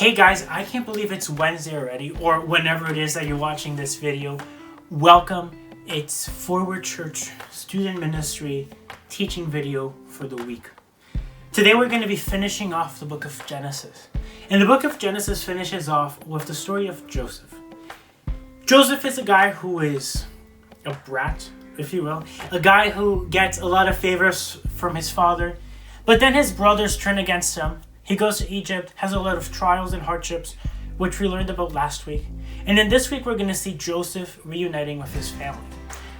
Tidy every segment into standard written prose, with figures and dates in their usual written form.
Hey guys, I can't believe it's Wednesday already, or whenever it is that you're watching this video. Welcome. It's Forward Church Student Ministry teaching video for the week. Today we're going to be finishing off the book of Genesis. And the book of Genesis finishes off with the story of Joseph. Joseph is a guy who is a brat, if you will. A guy who gets a lot of favors from his father. But then his brothers turn against him. He goes to Egypt, has a lot of trials and hardships, which we learned about last week. And then this week we're going to see Joseph reuniting with his family,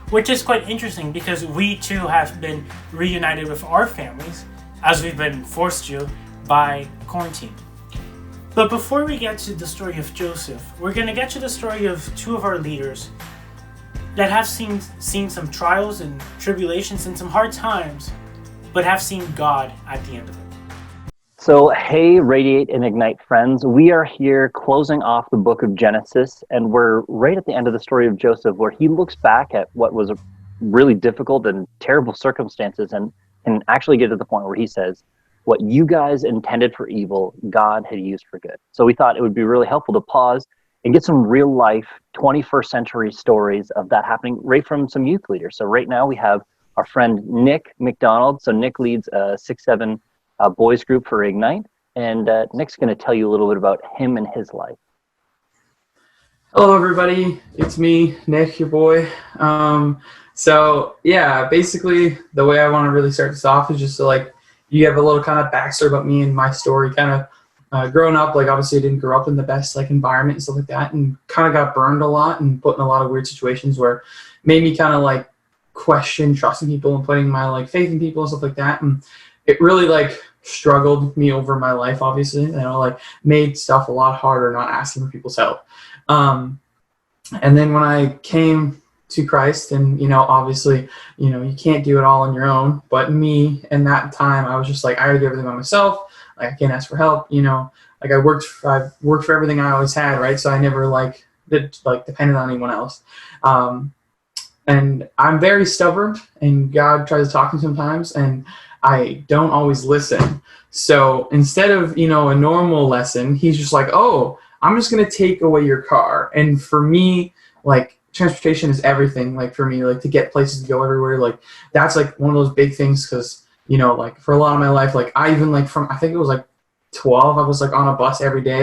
which is quite interesting because we too have been reunited with our families as we've been forced to by quarantine. But before we get to the story of Joseph, we're going to get to the story of two of our leaders that have seen some trials and tribulations and some hard times, but have seen God at the end of it. So, hey, Radiate and Ignite friends, we are here closing off the book of Genesis, and we're right at the end of the story of Joseph, where he looks back at what was a really difficult and terrible circumstances and can actually get to the point where he says, what you guys intended for evil, God had used for good. So we thought it would be really helpful to pause and get some real life 21st century stories of that happening right from some youth leaders. So right now we have our friend Nick McDonald. So Nick leads a 6-7 boys group for Ignite, and Nick's going to tell you a little bit about him and his life. Hello everybody, it's me, Nick, your boy. Basically the way I want to really start this off is just to you have a little kind of backstory about me and my story. Kind of growing up, obviously I didn't grow up in the best environment and stuff like that, and kind of got burned a lot and put in a lot of weird situations where made me kind of question trusting people and putting my faith in people and stuff like that. And it really struggled me over my life, obviously, made stuff a lot harder not asking for people's help. And then when I came to Christ, and obviously you can't do it all on your own, but me in that time I was just I gotta do everything by myself. I can't ask for help. I worked for everything I always had, right? So I never depended on anyone else. And I'm very stubborn, and God tries to talk to me sometimes, and I don't always listen. So instead of, a normal lesson, he's just oh, I'm just going to take away your car. And for me, transportation is everything. For me, to get places to go everywhere, that's one of those big things. Cause for a lot of my life, I even from, I think it was 12, I was on a bus every day,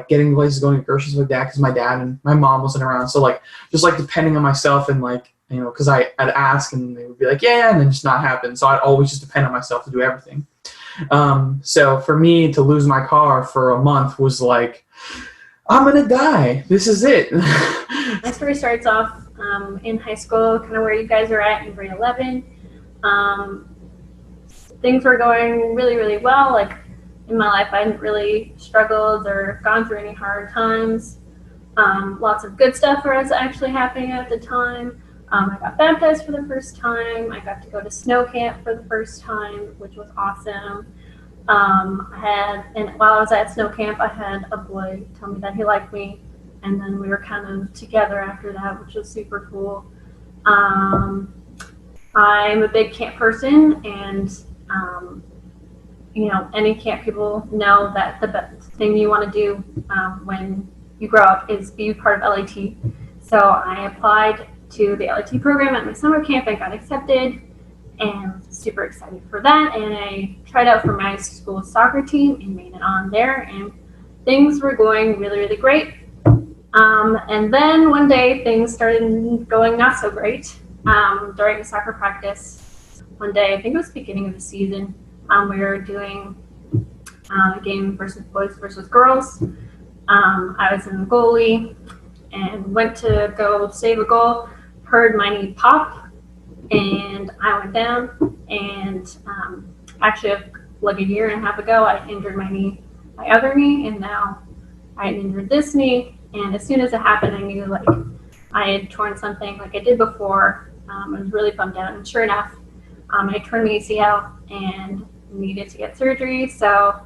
getting places, going to groceries with dad, cause my dad and my mom wasn't around. So just depending on myself and because I'd ask and they would be yeah, and then just not happen. So I'd always just depend on myself to do everything. So for me to lose my car for a month was I'm going to die. This is it. My story starts off in high school, kind of where you guys are at in grade 11. Things were going really, really well. In my life, I hadn't really struggled or gone through any hard times. Lots of good stuff was actually happening at the time. I got baptized for the first time. I got to go to snow camp for the first time, which was awesome. While I was at snow camp, I had a boy tell me that he liked me, and then we were kind of together after that, which was super cool. I'm a big camp person, and any camp people know that the best thing you want to do when you grow up is be part of LAT. So I applied to the LAT program at my summer camp. I got accepted and super excited for that. And I tried out for my school soccer team and made it on there, and things were going really, really great. And then one day things started going not so great. During the soccer practice one day, I think it was the beginning of the season, we were doing a game versus boys versus girls. I was in the goalie and went to go save a goal, heard my knee pop, and I went down. And actually, a year and a half ago, I injured my other knee, and now I injured this knee. And as soon as it happened, I knew I had torn something like I did before. I was really bummed out, and sure enough, I tore my ACL and needed to get surgery. So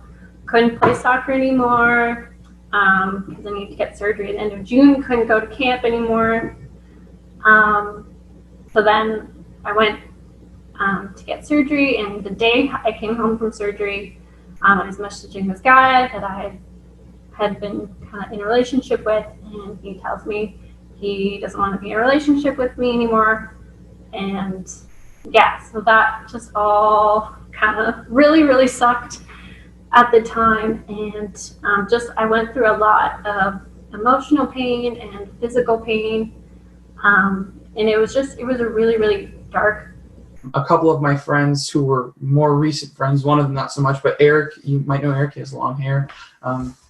couldn't play soccer anymore because I needed to get surgery at the end of June. Couldn't go to camp anymore. So then I went to get surgery, and the day I came home from surgery, I was messaging this guy that I had had been kind of in a relationship with, and he tells me he doesn't want to be in a relationship with me anymore. And yeah, so that just all kind of really, really sucked at the time. And I went through a lot of emotional pain and physical pain. And it was a really, really dark. A couple of my friends who were more recent friends, one of them not so much, but Eric, you might know Eric, he has long hair.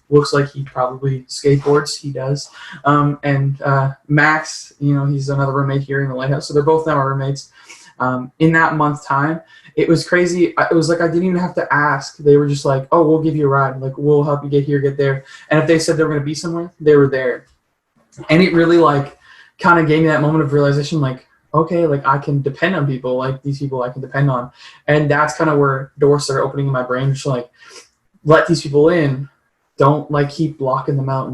Looks like he probably skateboards, he does. And Max, he's another roommate here in the Lighthouse, so they're both now our roommates. In that month time, it was crazy. It was like I didn't even have to ask. They were just like, oh, we'll give you a ride. Like, we'll help you get here, get there. And if they said they were going to be somewhere, they were there. And it really, like, kind of gave me that moment of realization, like, okay, like, I can depend on people. Like, these people I can depend on. And that's kind of where doors started opening in my brain. Just like, let these people in. Don't, like, keep blocking them out,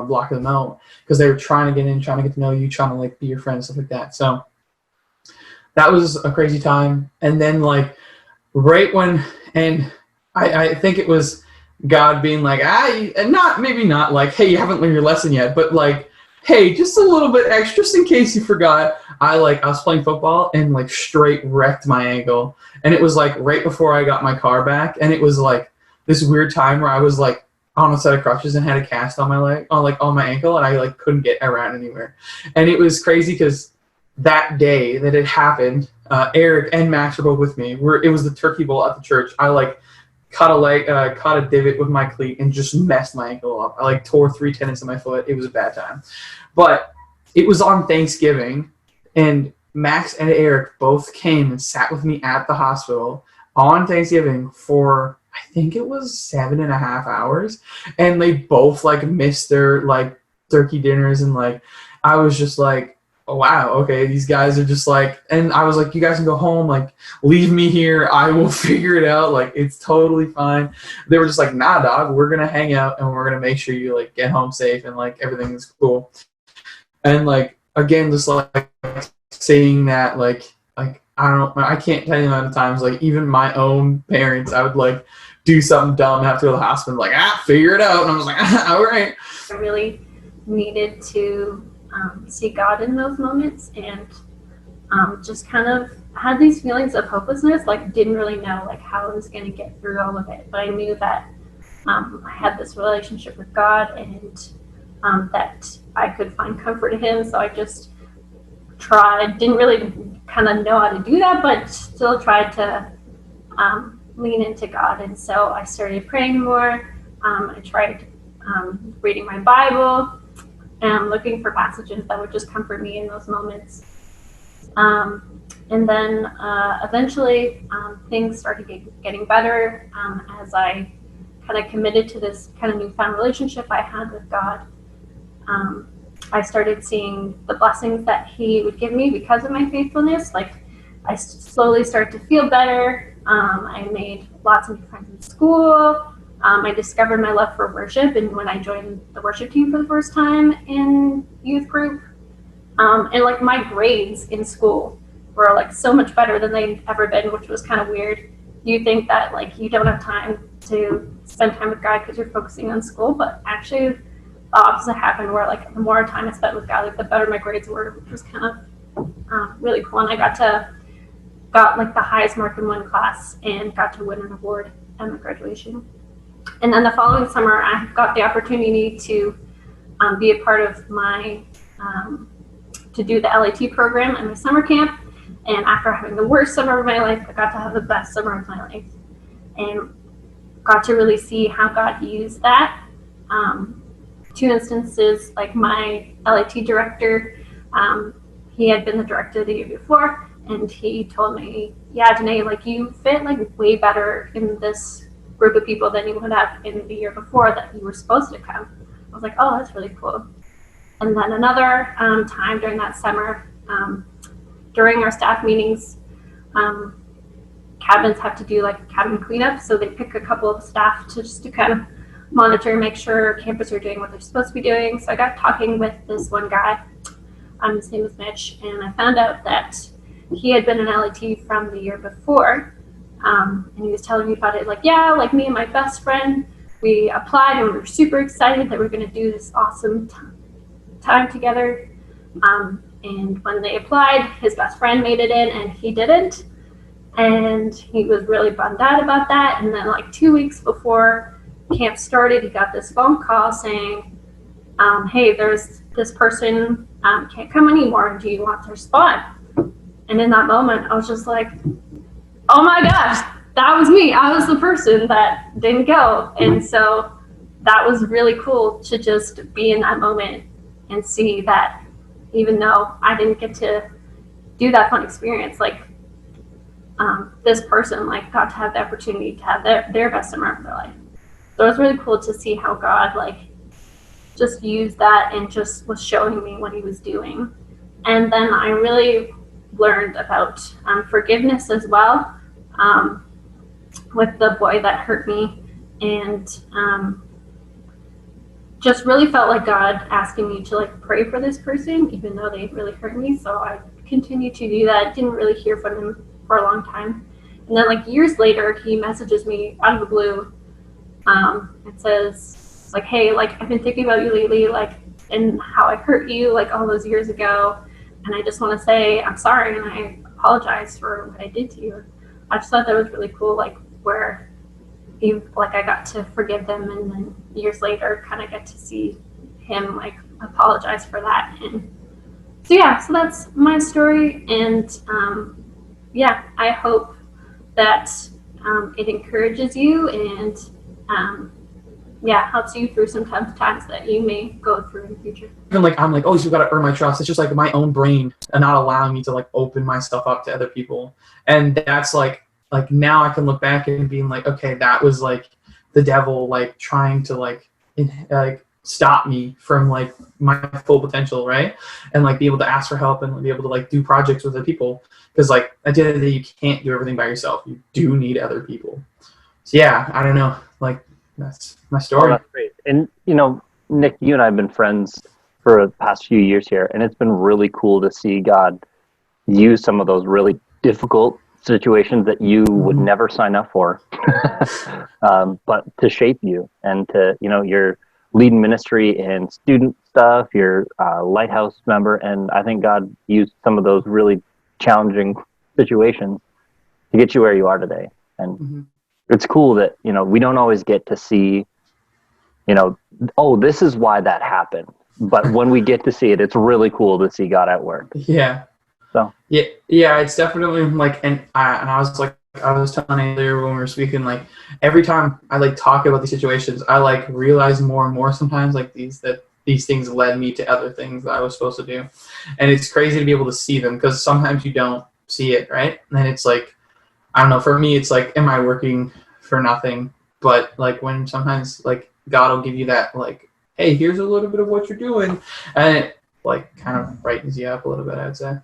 blocking them out. Because they were trying to get in, trying to get to know you, trying to, like, be your friend, stuff like that. So that was a crazy time. And then, like, right when, and I think it was God being like, and maybe not like, hey, you haven't learned your lesson yet, but like, hey, just a little bit extra, just in case you forgot. I was playing football and like straight wrecked my ankle. And it was like right before I got my car back. And it was like this weird time where I was like on a set of crutches and had a cast on my leg, on my ankle, and I like couldn't get around anywhere. And it was crazy because that day that it happened, Eric and Max were both with me. It was the turkey bowl at the church. I like caught a divot with my cleat and just messed my ankle up. I like tore 3 tendons in my foot. It was a bad time. But it was on Thanksgiving, and Max and Eric both came and sat with me at the hospital on Thanksgiving for, I think it was 7.5 hours. And they both like missed their like turkey dinners, and like I was just like, oh, wow, okay, these guys are just like, and I was like, you guys can go home, like, leave me here, I will figure it out, like, it's totally fine. They were just like, nah, dog, we're gonna hang out, and we're gonna make sure you, like, get home safe, and, like, everything is cool. And, like, again, just, like, saying that, like, I can't tell you the amount of times, like, even my own parents, I would, like, do something dumb and have to go to the hospital, like, figure it out, and I was like, all right. I really needed to see God in those moments, and just kind of had these feelings of hopelessness, like didn't really know like how I was going to get through all of it, but I knew that I had this relationship with God, and that I could find comfort in Him. So I just didn't really kind of know how to do that, but still tried to lean into God. And so I started praying more. I tried reading my Bible and looking for passages that would just comfort me in those moments. And then eventually things started getting better as I kind of committed to this kind of newfound relationship I had with God. I started seeing the blessings that He would give me because of my faithfulness. Like, I slowly started to feel better. I made lots of new friends in school. I discovered my love for worship, and when I joined the worship team for the first time in youth group, and like my grades in school were like so much better than they'd ever been, which was kind of weird. You think that like you don't have time to spend time with God because you're focusing on school, but actually the opposite happened, where like the more time I spent with God, like the better my grades were, which was kind of really cool. And I got like the highest mark in one class and got to win an award at my graduation. And then the following summer, I got the opportunity to be a part of to do the LIT program in my summer camp. And after having the worst summer of my life, I got to have the best summer of my life, and got to really see how God used that. 2 instances, like my LIT director, he had been the director the year before, and he told me, yeah, Danae, like you fit like way better in this group of people than you would have in the year before that you were supposed to come. I was like, oh, that's really cool. And then another time during that summer, during our staff meetings, cabins have to do like a cabin cleanup, so they pick a couple of staff to kind of monitor and make sure campers are doing what they're supposed to be doing. So I got talking with this one guy, his name is Mitch, and I found out that he had been an LIT from the year before. And he was telling me about it, like, yeah, like me and my best friend, we applied and we were super excited that we were going to do this awesome time together. And when they applied, his best friend made it in and he didn't. And he was really bummed out about that. And then like 2 weeks before camp started, he got this phone call saying, hey, there's this person can't come anymore. Do you want their spot? And in that moment, I was just like, oh my gosh, that was me. I was the person that didn't go. And so that was really cool to just be in that moment and see that even though I didn't get to do that fun experience, like this person like got to have the opportunity to have their best summer of their life. So it was really cool to see how God like just used that and just was showing me what he was doing. And then I really learned about forgiveness as well, with the boy that hurt me, and just really felt like God asking me to like pray for this person, even though they really hurt me. So I continued to do that. Didn't really hear from him for a long time. And then like years later, he messages me out of the blue, and says like, hey, like I've been thinking about you lately, like, and how I hurt you like all those years ago. And I just want to say I'm sorry and I apologize for what I did to you. I just thought that was really cool, like where I got to forgive them, and then years later kind of get to see him like apologize for that. And so yeah, so that's my story. And yeah, I hope that it encourages you and yeah, helps you through some tough times that you may go through in the future. Even like I'm like, oh, you gotta earn my trust. It's just like my own brain and not allowing me to like open myself up to other people. And that's like now I can look back and being like, okay, that was like the devil like trying to like stop me from like my full potential, right? And like be able to ask for help and be able to like do projects with other people, because like at the end of the day you can't do everything by yourself. You do need other people. So yeah, I don't know, like that's my story. Oh, that's great. And you know, Nick, you and I have been friends for the past few years here, and it's been really cool to see God use some of those really difficult situations that you would never sign up for, but to shape you and to, you know, your leading ministry and student stuff, your lighthouse member, and I think God used some of those really challenging situations to get you where you are today. And it's cool that, you know, we don't always get to see, you know, oh, this is why that happened. But when we get to see it, it's really cool to see God at work. Yeah. So yeah, it's definitely like, and I was telling earlier when we were speaking, like every time I like talk about these situations, I like realize more and more sometimes like these things led me to other things that I was supposed to do, and it's crazy to be able to see them because sometimes you don't see it, right? And it's like, I don't know, for me it's like, am I working for nothing? But like when sometimes like God will give you that like, hey, here's a little bit of what you're doing, and it like kind of brightens you up a little bit, I'd say.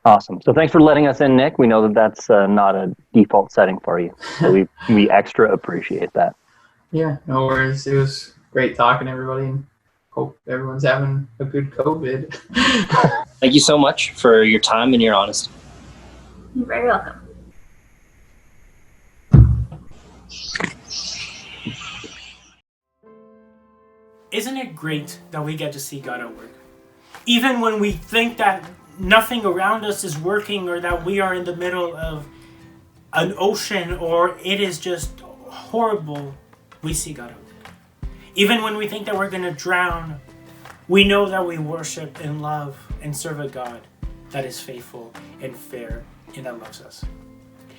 Awesome. So thanks for letting us in, Nick. We know that that's not a default setting for you, so we extra appreciate that. Yeah, no worries. It was great talking to everybody, and hope everyone's having a good COVID. Thank you so much for your time and your honesty. You're very welcome. Isn't it great that we get to see God at work? Even when we think that nothing around us is working, or that we are in the middle of an ocean, or it is just horrible, we see God at work. Even when we think that we're going to drown, we know that we worship and love and serve a God that is faithful and fair and that loves us.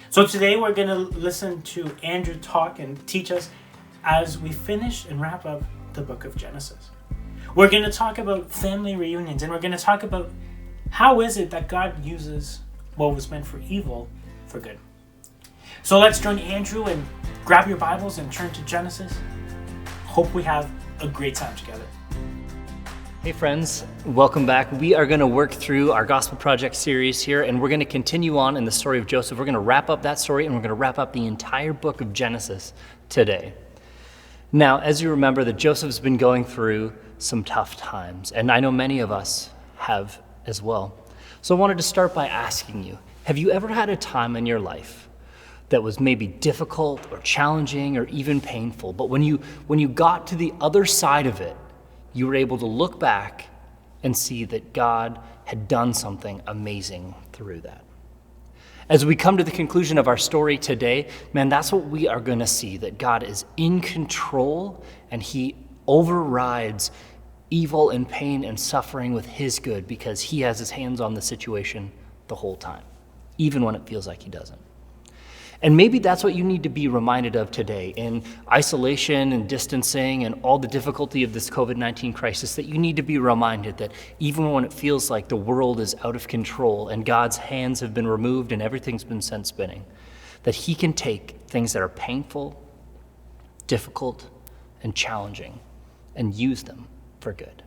So today we're going to listen to Andrew talk and teach us as we finish and wrap up the book of Genesis. We're going to talk about family reunions, and we're going to talk about how is it that God uses what was meant for evil for good. So let's join Andrew and grab your Bibles and turn to Genesis. Hope we have a great time together. Hey friends, welcome back. We are going to work through our Gospel Project series here, and we're going to continue on in the story of Joseph. We're going to wrap up that story, and we're going to wrap up the entire book of Genesis today. Now, as you remember, that Joseph's been going through some tough times, and I know many of us have as well. So I wanted to start by asking you, have you ever had a time in your life that was maybe difficult or challenging or even painful. But when you got to the other side of it, you were able to look back and see that God had done something amazing through that. As we come to the conclusion of our story today, man, that's what we are going to see, that God is in control and he overrides evil and pain and suffering with his good because he has his hands on the situation the whole time, even when it feels like he doesn't. And maybe that's what you need to be reminded of today in isolation and distancing and all the difficulty of this COVID-19 crisis, that you need to be reminded that even when it feels like the world is out of control and God's hands have been removed and everything's been sent spinning, that he can take things that are painful, difficult, and challenging and use them for good.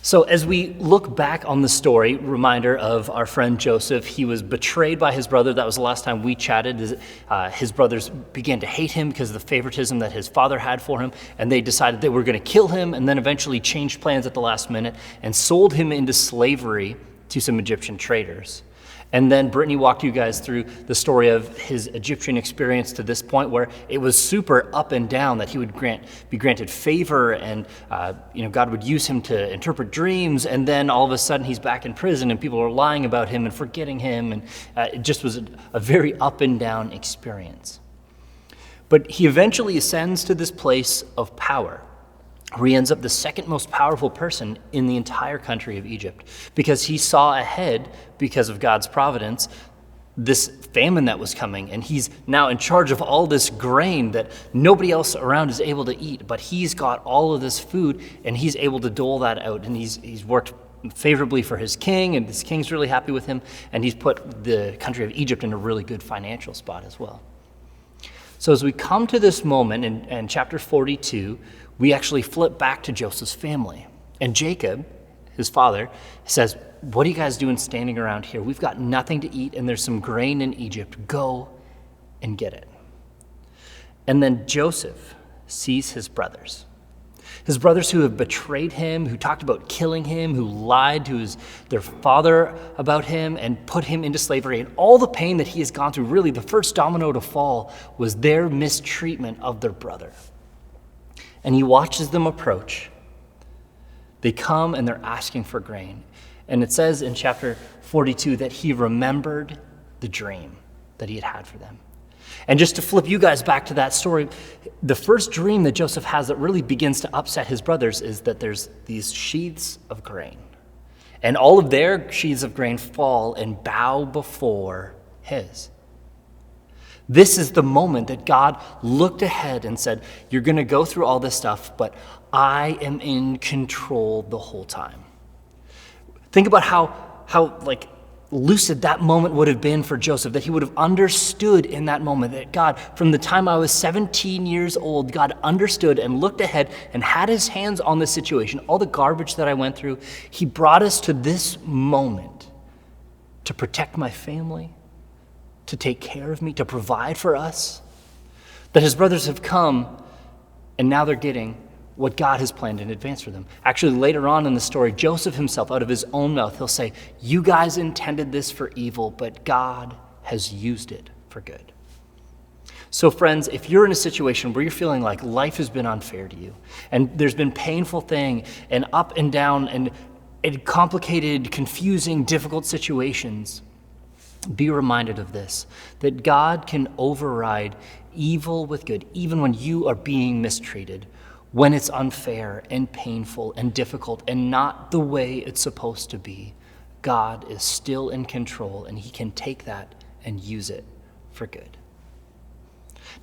So as we look back on the story, reminder of our friend Joseph, he was betrayed by his brother. That was the last time we chatted. His brothers began to hate him because of the favoritism that his father had for him, and they decided they were going to kill him, and then eventually changed plans at the last minute and sold him into slavery to some Egyptian traders. And then Brittany walked you guys through the story of his Egyptian experience to this point where it was super up and down, that he would be granted favor and God would use him to interpret dreams, and then all of a sudden he's back in prison and people are lying about him and forgetting him, and it just was a very up and down experience. But he eventually ascends to this place of power, where he ends up the second most powerful person in the entire country of Egypt, because he saw ahead, because of God's providence, this famine that was coming, and he's now in charge of all this grain that nobody else around is able to eat, but he's got all of this food and he's able to dole that out, and he's worked favorably for his king, and his king's really happy with him, and he's put the country of Egypt in a really good financial spot as well. So as we come to this moment in chapter 42, we actually flip back to Joseph's family. And Jacob, his father, says, "What are you guys doing standing around here? We've got nothing to eat, and there's some grain in Egypt. Go and get it." And then Joseph sees his brothers who have betrayed him, who talked about killing him, who lied to their father about him and put him into slavery. And all the pain that he has gone through, really the first domino to fall was their mistreatment of their brother. And he watches them approach. They come and they're asking for grain. And it says in chapter 42 that he remembered the dream that he had for them. And just to flip you guys back to that story, the first dream that Joseph has that really begins to upset his brothers is that there's these sheaths of grain. And all of their sheaths of grain fall and bow before his. This is the moment that God looked ahead and said, "You're going to go through all this stuff, but I am in control the whole time." Think about how lucid that moment would have been for Joseph, that he would have understood in that moment that God, from the time I was 17 years old, God understood and looked ahead and had his hands on the situation. All the garbage that I went through, he brought us to this moment to protect my family, to take care of me, to provide for us. That his brothers have come and now they're getting what God has planned in advance for them. Actually, later on in the story, Joseph himself, out of his own mouth, he'll say, "You guys intended this for evil, but God has used it for good." So friends, if you're in a situation where you're feeling like life has been unfair to you, and there's been painful thing and up and down and complicated, confusing, difficult situations, be reminded of this, that God can override evil with good, even when you are being mistreated, when it's unfair and painful and difficult and not the way it's supposed to be. God is still in control, and he can take that and use it for good.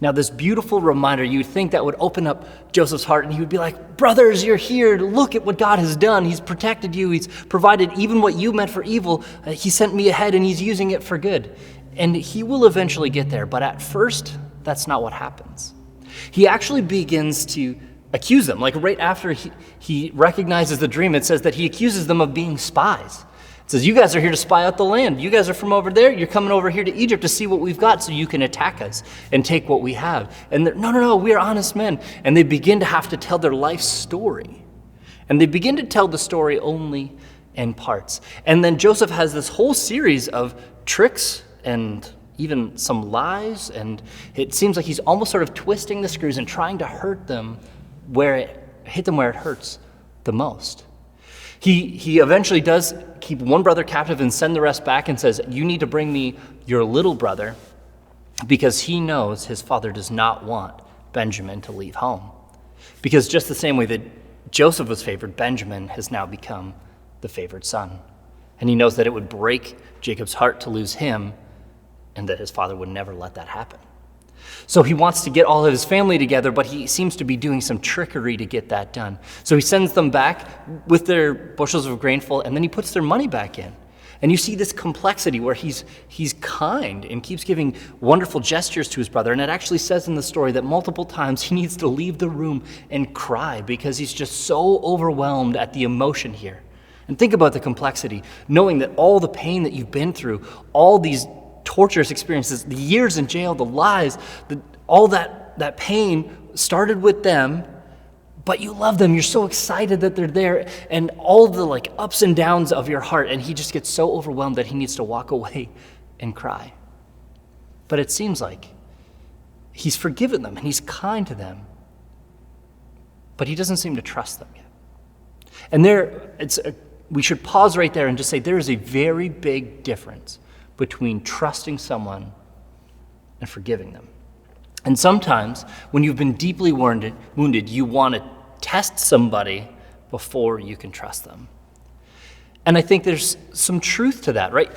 Now, this beautiful reminder, you'd think that would open up Joseph's heart, and he would be like, "Brothers, you're here. Look at what God has done. He's protected you. He's provided even what you meant for evil. He sent me ahead, and he's using it for good." And he will eventually get there, but at first, that's not what happens. He actually begins to accuse them. Like right after he recognizes the dream, it says that he accuses them of being spies. It says, "You guys are here to spy out the land. You guys are from over there. You're coming over here to Egypt to see what we've got so you can attack us and take what we have." And they're, no, we are honest men. And they begin to have to tell their life story. And they begin to tell the story only in parts. And then Joseph has this whole series of tricks and even some lies, and it seems like he's almost sort of twisting the screws and trying to hit them where it hurts the most. He eventually does keep one brother captive and send the rest back and says, "You need to bring me your little brother," because he knows his father does not want Benjamin to leave home. Because just the same way that Joseph was favored, Benjamin has now become the favored son. And he knows that it would break Jacob's heart to lose him, and that his father would never let that happen. So he wants to get all of his family together, but he seems to be doing some trickery to get that done. So he sends them back with their bushels of grain full, and then he puts their money back in. And you see this complexity where he's kind and keeps giving wonderful gestures to his brother. And it actually says in the story that multiple times he needs to leave the room and cry because he's just so overwhelmed at the emotion here. And think about the complexity, knowing that all the pain that you've been through, all these torturous experiences, the years in jail, the lies, all that pain started with them, but you love them. You're so excited that they're there, and all the ups and downs of your heart, and he just gets so overwhelmed that he needs to walk away and cry. But it seems like he's forgiven them and he's kind to them, but he doesn't seem to trust them yet. And we should pause right there and just say there is a very big difference between trusting someone and forgiving them. And sometimes when you've been deeply wounded, you want to test somebody before you can trust them. And I think there's some truth to that, right?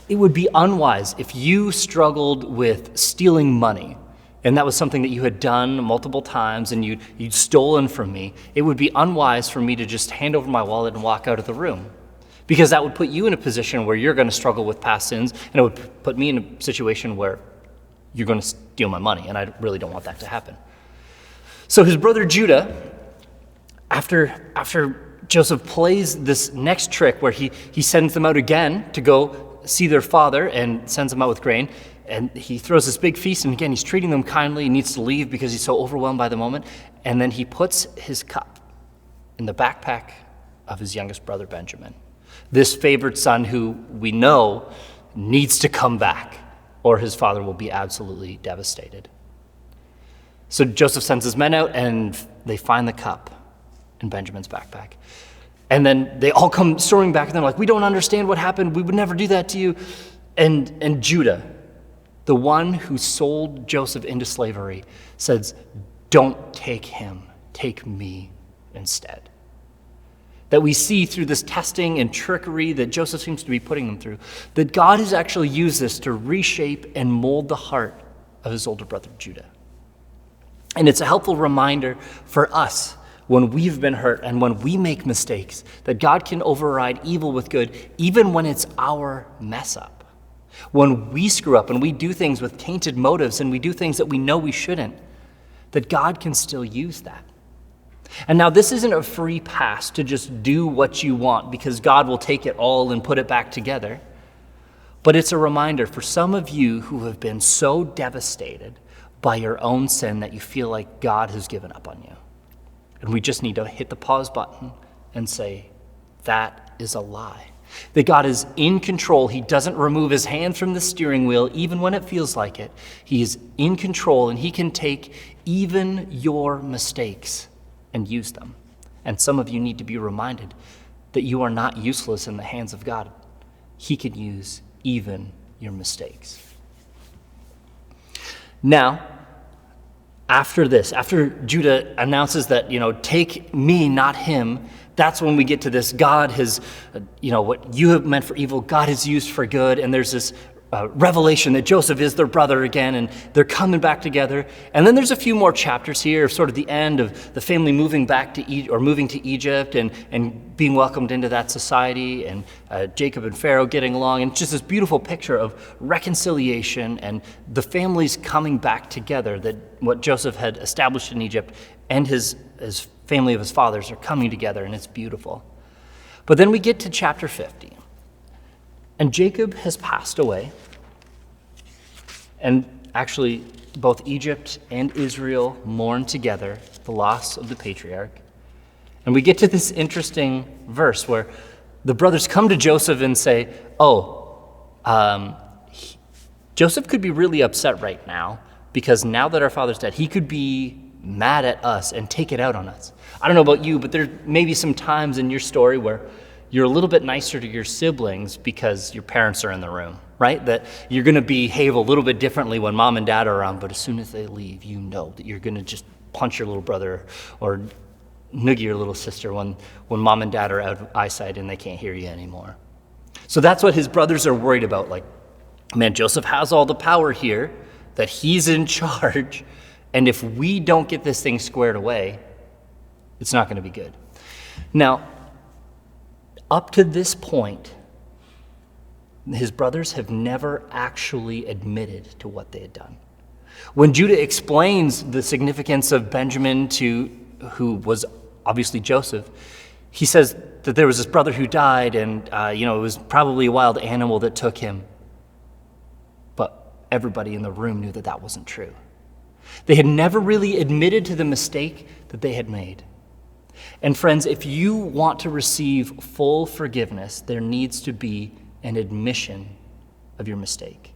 It would be unwise if you struggled with stealing money, and that was something that you had done multiple times and you'd stolen from me. It would be unwise for me to just hand over my wallet and walk out of the room, because that would put you in a position where you're going to struggle with past sins, and it would put me in a situation where you're going to steal my money, and I really don't want that to happen. So his brother Judah, after Joseph plays this next trick where he sends them out again to go see their father and sends them out with grain, and he throws this big feast, and again, he's treating them kindly. He needs to leave because he's so overwhelmed by the moment, and then he puts his cup in the backpack of his youngest brother Benjamin, this favored son who we know needs to come back, or his father will be absolutely devastated. So Joseph sends his men out, and they find the cup in Benjamin's backpack. And then they all come storming back, and they're like, "We don't understand what happened. We would never do that to you." And Judah, the one who sold Joseph into slavery, says, "Don't take him, take me instead." That we see through this testing and trickery that Joseph seems to be putting them through, that God has actually used this to reshape and mold the heart of his older brother Judah. And it's a helpful reminder for us when we've been hurt and when we make mistakes, that God can override evil with good, even when it's our mess up. When we screw up and we do things with tainted motives and we do things that we know we shouldn't, that God can still use that. And now this isn't a free pass to just do what you want because God will take it all and put it back together. But it's a reminder for some of you who have been so devastated by your own sin that you feel like God has given up on you. And we just need to hit the pause button and say, that is a lie. That God is in control. He doesn't remove his hand from the steering wheel, even when it feels like it. He is in control, and he can take even your mistakes and use them. And some of you need to be reminded that you are not useless in the hands of God. He can use even your mistakes. Now, after this, after Judah announces that, take me, not him, that's when we get to this, God has, what you have meant for evil, God has used for good. And there's this revelation that Joseph is their brother again, and they're coming back together. And then there's a few more chapters here of sort of the end of the family moving back to moving to Egypt and being welcomed into that society, and Jacob and Pharaoh getting along, and just this beautiful picture of reconciliation and the families coming back together, that what Joseph had established in Egypt and his family of his fathers are coming together, and it's beautiful. But then we get to chapter 50. And Jacob has passed away. And actually, both Egypt and Israel mourn together the loss of the patriarch. And we get to this interesting verse where the brothers come to Joseph and say, Joseph could be really upset right now because now that our father's dead, he could be mad at us and take it out on us. I don't know about you, but there may be some times in your story where you're a little bit nicer to your siblings because your parents are in the room, right? That you're going to behave a little bit differently when mom and dad are around, but as soon as they leave, you know that you're going to just punch your little brother or noogie your little sister when mom and dad are out of eyesight and they can't hear you anymore. So that's what his brothers are worried about. Like, man, Joseph has all the power here, that he's in charge, and if we don't get this thing squared away, it's not going to be good. Now, up to this point, his brothers have never actually admitted to what they had done. When Judah explains the significance of Benjamin to who was obviously Joseph, he says that there was this brother who died and, it was probably a wild animal that took him. But everybody in the room knew that that wasn't true. They had never really admitted to the mistake that they had made. And friends, if you want to receive full forgiveness, there needs to be an admission of your mistake.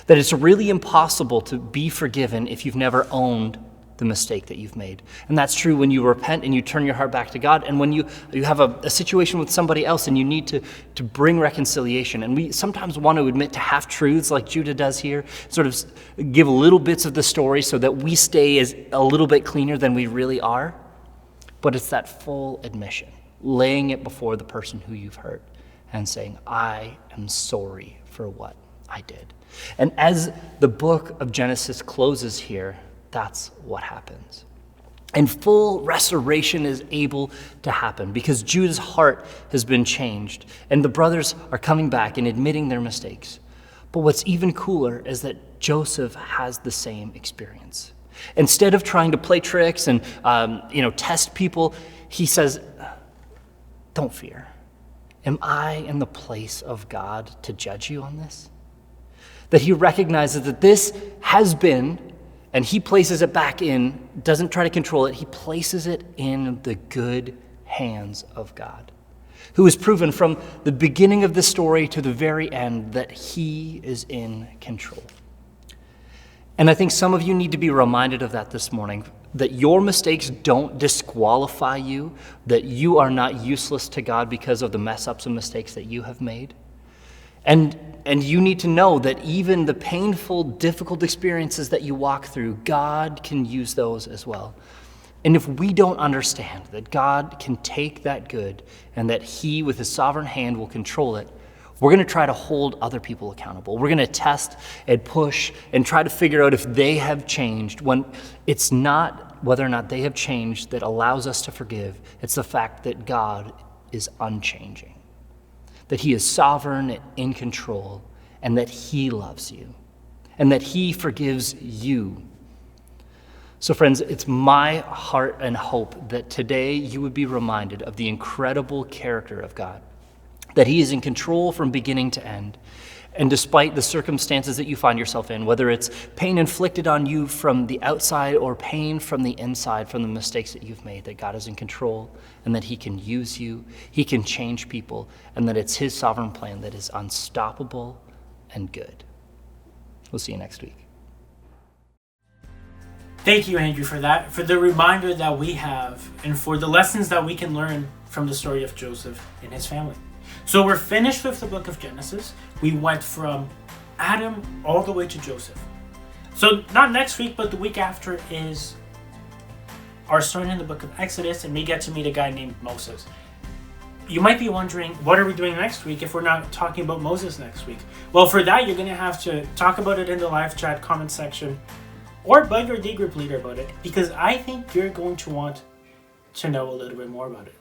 That it's really impossible to be forgiven if you've never owned the mistake that you've made. And that's true when you repent and you turn your heart back to God, and when you have a situation with somebody else and you need to bring reconciliation. And we sometimes want to admit to half-truths like Judah does here, sort of give little bits of the story so that we stay as a little bit cleaner than we really are. But it's that full admission, laying it before the person who you've hurt and saying, I am sorry for what I did. And as the book of Genesis closes here, that's what happens. And full restoration is able to happen because Judah's heart has been changed and the brothers are coming back and admitting their mistakes. But what's even cooler is that Joseph has the same experience. Instead of trying to play tricks and test people, he says, don't fear. Am I in the place of God to judge you on this? That he recognizes that this has been, and he places it back in, doesn't try to control it, he places it in the good hands of God, who has proven from the beginning of the story to the very end that he is in control. And I think some of you need to be reminded of that this morning, that your mistakes don't disqualify you, that you are not useless to God because of the mess-ups and mistakes that you have made. And you need to know that even the painful, difficult experiences that you walk through, God can use those as well. And if we don't understand that God can take that good and that he, with his sovereign hand, will control it, we're going to try to hold other people accountable. We're going to test and push and try to figure out if they have changed, when it's not whether or not they have changed that allows us to forgive. It's the fact that God is unchanging, that he is sovereign and in control, and that he loves you, and that he forgives you. So friends, it's my heart and hope that today you would be reminded of the incredible character of God, that he is in control from beginning to end. And despite the circumstances that you find yourself in, whether it's pain inflicted on you from the outside or pain from the inside from the mistakes that you've made, that God is in control and that he can use you, he can change people, and that it's his sovereign plan that is unstoppable and good. We'll see you next week. Thank you, Andrew, for that, for the reminder that we have, and for the lessons that we can learn from the story of Joseph and his family. So we're finished with the book of Genesis. We went from Adam all the way to Joseph. So not next week, but the week after is our start in the book of Exodus, and we get to meet a guy named Moses. You might be wondering, what are we doing next week if we're not talking about Moses next week? Well, for that, you're going to have to talk about it in the live chat comment section or bug your D group leader about it, because I think you're going to want to know a little bit more about it.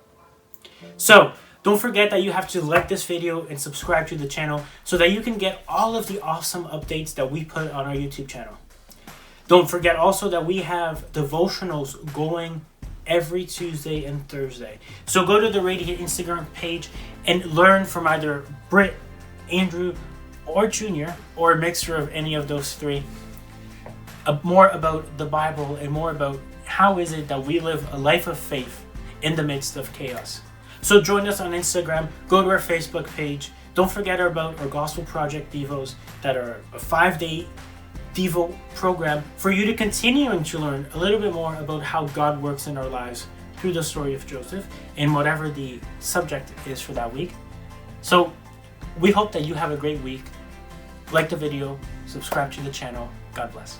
So don't forget that you have to like this video and subscribe to the channel so that you can get all of the awesome updates that we put on our YouTube channel. Don't forget also that we have devotionals going every Tuesday and Thursday. So go to the Radiate Instagram page and learn from either Britt, Andrew, or Junior, or a mixture of any of those three, more about the Bible and more about how is it that we live a life of faith in the midst of chaos. So join us on Instagram, go to our Facebook page, Don't forget about our Gospel Project Devos that are a 5-day Devo program for you to continuing to learn a little bit more about how God works in our lives through the story of Joseph and whatever the subject is for that week. So we hope that you have a great week. Like the video, subscribe to the channel. God bless.